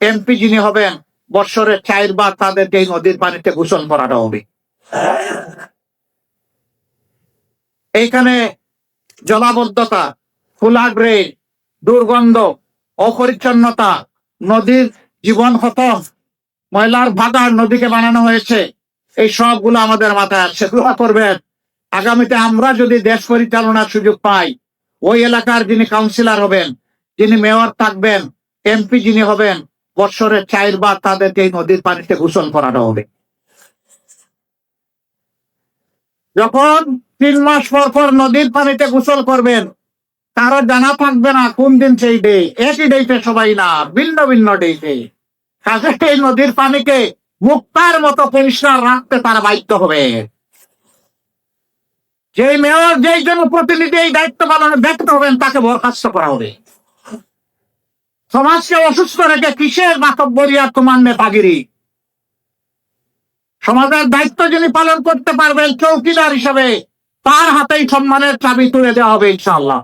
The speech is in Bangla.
এমপি যিনি হবেন বৎসরে 4 বার তাদেরকে এই নদীর পানিতে গোসল করানো হবে। এইখানে জলাবদ্ধতা, খোলা ড্রেন, দুর্গন্ধ, অপরিচ্ছন্নতা, নদীর জীবন খতম, ময়লার ভাগাড় নদীকে বানানো হয়েছে, এই সবগুলো আমাদের মাথায় আসছে। দোয়া করবেন আগামীতে আমরা যদি দেশ পরিচালনার সুযোগ পাই, ওই এলাকার যিনি কাউন্সিলর হবেন, যিনি মেয়র থাকবেন, এমপি যিনি হবেন, বৎসরে 4 বার তাদেরকে এই নদীর পানিতে গোসল করানো হবে। যখন 3 মাস পর পর নদীর পানিতে গোসল করবেন, কারো জানা থাকবে না কোন দিন সেই ডে, একই ডেটে সবাই না, ভিন্ন ভিন্ন ডেটে। কাজে এই নদীর পানিকে মুক্তার মতো পরিষ্কার রাখতে তারা বাধ্য হবে। যেই মেয়র, যেই জনপ্রতিনিধি এই দায়িত্ব পালনে ব্যর্থ হবেন, তাকে বরখাস্ত করা হবে। সমাজকে অসুস্থ রেখে কিসের মাতব্বরি আর তোমার নেতাগিরি? সমাজের দায়িত্ব যিনি পালন করতে পারবেন চৌকিদার হিসাবে, তার হাতেই সম্মানের চাবি তুলে দেওয়া হবে ইনশাআল্লাহ।